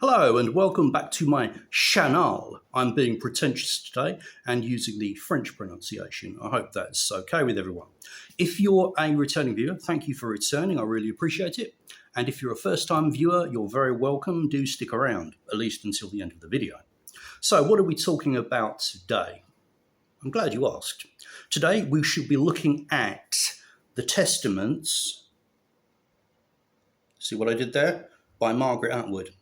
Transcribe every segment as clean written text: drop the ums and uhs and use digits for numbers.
Hello and welcome back to my channel. I'm being pretentious today and using the French pronunciation. I hope that's okay with everyone. If you're a returning viewer, thank you for returning. I really appreciate it. And if you're a first-time viewer, you're very welcome. Do stick around, at least until the end of the video. So what are we talking about today? I'm glad you asked. Today we should be looking at the Testaments. See what I did there? By Margaret Atwood.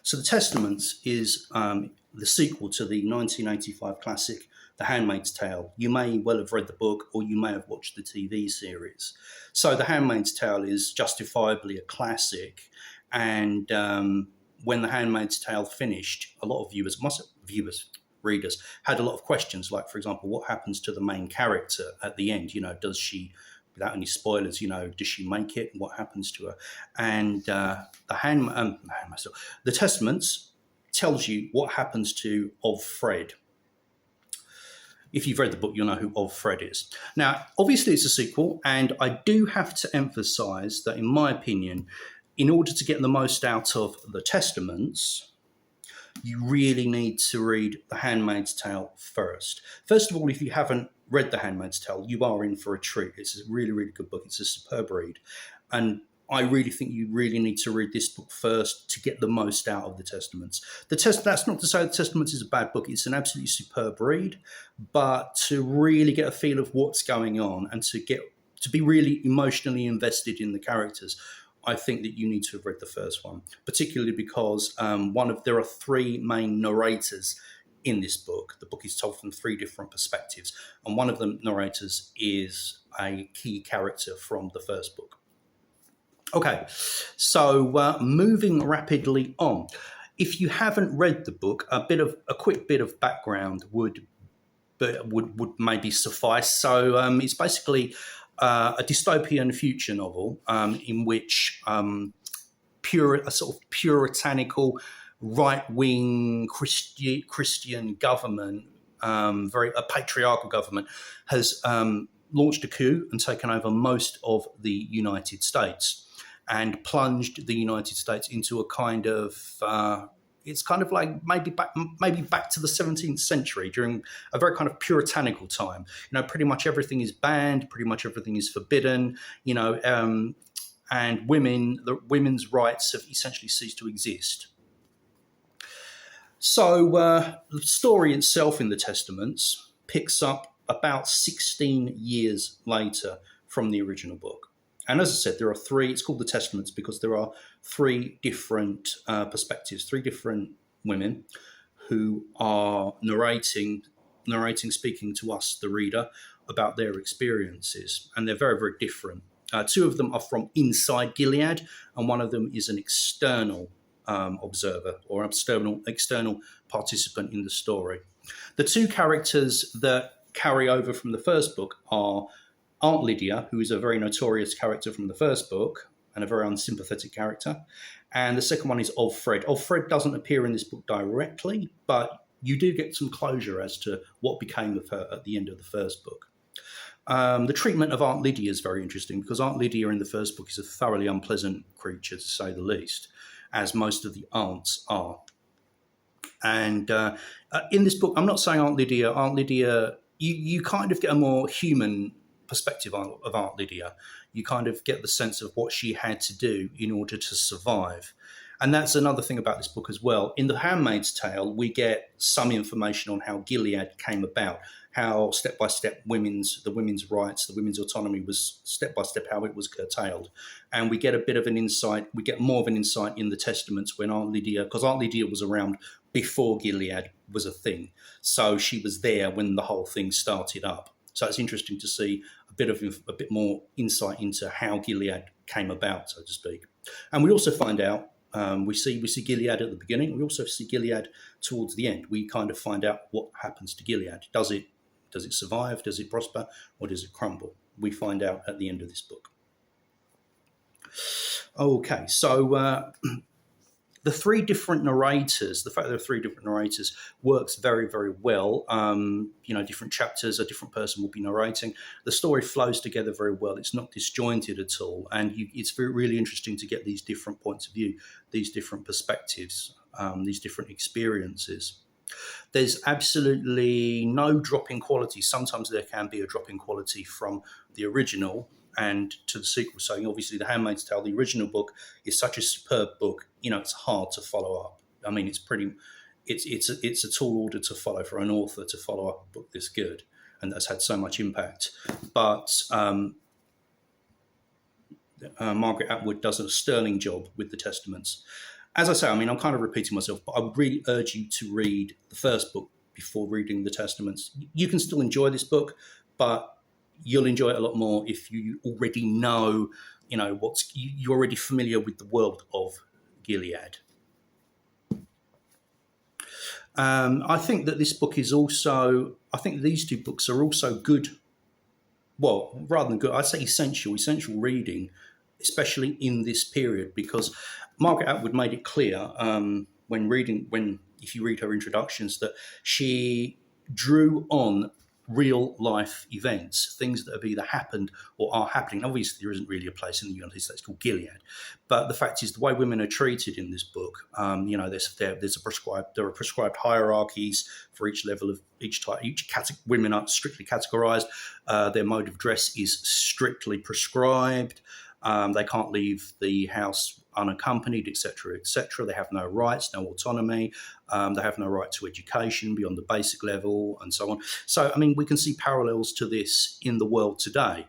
So The Testaments is the sequel to the 1985 classic, The Handmaid's Tale. You may well have read the book or you may have watched the TV series. So The Handmaid's Tale is justifiably a classic. And when The Handmaid's Tale finished, a lot of readers had a lot of questions. Like, for example, what happens to the main character at the end? You know, does she... without any spoilers, you know, does she make it? What happens to her? And the Testaments tells you what happens to Offred. If you've read the book, you'll know who Offred is. Now, obviously, it's a sequel, and I do have to emphasise that, in my opinion, in order to get the most out of the Testaments, you really need to read The Handmaid's Tale first. First of all, if you haven't read The Handmaid's Tale, you are in for a treat. It's a really, really good book. It's a superb read. And I really think you really need to read this book first to get the most out of the Testaments. That's not to say the Testaments is a bad book. It's an absolutely superb read. But to really get a feel of what's going on and to be really emotionally invested in the characters, I think that you need to have read the first one, particularly because there are three main narrators in this book. The book is told from three different perspectives, and one of the narrators is a key character from the first book. Okay, so moving rapidly on. If you haven't read the book, a quick bit of background would maybe suffice. So it's basically a dystopian future novel in which a sort of puritanical right-wing Christian government, a patriarchal government, has launched a coup and taken over most of the United States and plunged the United States into a kind of it's kind of like maybe back to the 17th century during a very kind of puritanical time. You know, pretty much everything is banned, pretty much everything is forbidden. You know, and women's rights have essentially ceased to exist. So the story itself in the Testaments picks up about 16 years later from the original book. And as I said, there are three. It's called the Testaments because there are three different perspectives, three different women who are narrating, speaking to us, the reader, about their experiences. And they're very, very different. Two of them are from inside Gilead, and one of them is an external observer or external participant in the story. The two characters that carry over from the first book are Aunt Lydia, who is a very notorious character from the first book and a very unsympathetic character, and the second one is Offred. Offred doesn't appear in this book directly, but you do get some closure as to what became of her at the end of the first book. The treatment of Aunt Lydia is very interesting because Aunt Lydia in the first book is a thoroughly unpleasant creature, to say the least, as most of the aunts are. And in this book, I'm not saying Aunt Lydia, you kind of get a more human perspective of Aunt Lydia. You kind of get the sense of what she had to do in order to survive. And that's another thing about this book as well. In The Handmaid's Tale, we get some information on how Gilead came about, how step-by-step the women's rights, the women's autonomy was step-by-step how it was curtailed. And we get a bit of an insight, we get more of an insight in the Testaments when Aunt Lydia, because Aunt Lydia was around before Gilead was a thing. So she was there when the whole thing started up. So it's interesting to see a bit more insight into how Gilead came about, so to speak. And we also find out, we see Gilead at the beginning. We also see Gilead towards the end. We kind of find out what happens to Gilead. Does it survive? Does it prosper? Or does it crumble? We find out at the end of this book. Okay, so the three different narrators, the fact that there are three different narrators works very, very well. Different chapters, a different person will be narrating. The story flows together very well. It's not disjointed at all. And it's really interesting to get these different points of view, these different perspectives, these different experiences. There's absolutely no drop in quality. Sometimes there can be a drop in quality from the original and to the sequel. So obviously The Handmaid's Tale, the original book, is such a superb book, it's hard to follow up. I mean, it's a tall order to follow for an author to follow up a book this good and that's had so much impact. But Margaret Atwood does a sterling job with the Testaments. As I say, I mean, I'm kind of repeating myself, but I would really urge you to read the first book before reading the Testaments. You can still enjoy this book, but you'll enjoy it a lot more if you already know, you're already familiar with the world of Gilead. I think that this book is also, I think these two books are also good. Well, rather than good, I'd say essential reading, especially in this period, because Margaret Atwood made it clear if you read her introductions, that she drew on real life events, things that have either happened or are happening. Obviously, there isn't really a place in the United States called Gilead, but the fact is, the way women are treated in this book, there are prescribed hierarchies for each level of each type. Women are strictly categorized. Their mode of dress is strictly prescribed. They can't leave the house unaccompanied, etc., etc. They have no rights, no autonomy. They have no right to education beyond the basic level, and so on. So, I mean, we can see parallels to this in the world today.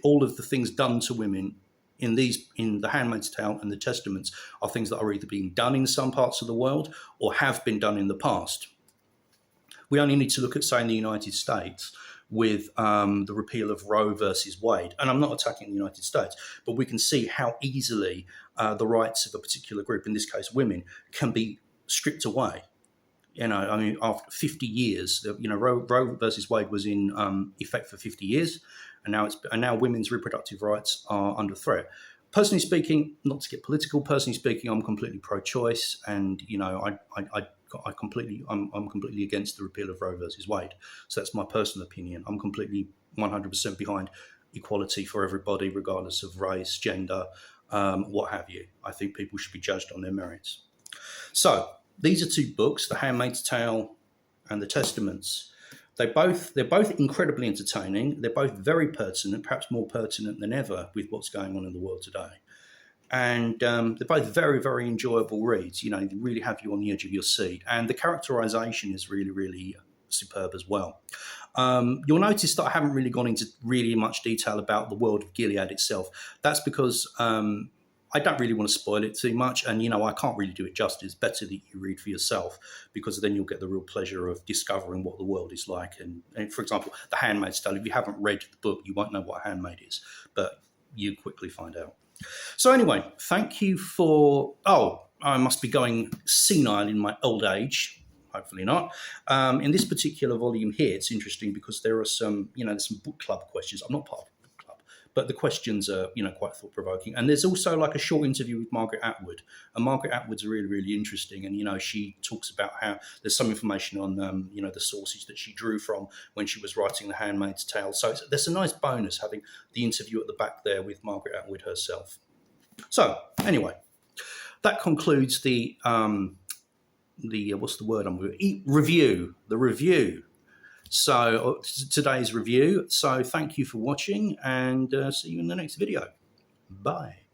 All of the things done to women in The Handmaid's Tale and the Testaments are things that are either being done in some parts of the world or have been done in the past. We only need to look at, say, in the United States, with the repeal of Roe versus Wade. And I'm not attacking the United States, but we can see how easily the rights of a particular group, in this case women, can be stripped away. After 50 years, Roe versus Wade was in effect for 50 years, and now women's reproductive rights are under threat. Personally speaking, not to get political, I'm completely pro-choice, and I'm completely against the repeal of Roe versus Wade. So that's my personal opinion. I'm completely 100% behind equality for everybody, regardless of race, gender, what have you. I think people should be judged on their merits. So these are two books, The Handmaid's Tale and the Testaments. They're both incredibly entertaining. They're both very pertinent, perhaps more pertinent than ever with what's going on in the world today. And they're both very, very enjoyable reads. They really have you on the edge of your seat. And the characterization is really, really superb as well. You'll notice that I haven't really gone into really much detail about the world of Gilead itself. That's because I don't really want to spoil it too much. And, I can't really do it justice. It's better that you read for yourself, because then you'll get the real pleasure of discovering what the world is like. And for example, The Handmaid's Tale, if you haven't read the book, you won't know what a handmaid is, but you quickly find out. So anyway, thank you for... I must be going senile in my old age. Hopefully not. In this particular volume here, it's interesting because there are some, there's some book club questions. I'm not part of the book club, but the questions are, quite thought-provoking. And there's also like a short interview with Margaret Atwood. And Margaret Atwood's really, really interesting. And, she talks about how there's some information on, the sources that she drew from when she was writing The Handmaid's Tale. So there's a nice bonus having the interview at the back there with Margaret Atwood herself. So anyway, that concludes the what's the word I'm going to review. The review. So today's review. So thank you for watching, and see you in the next video. Bye.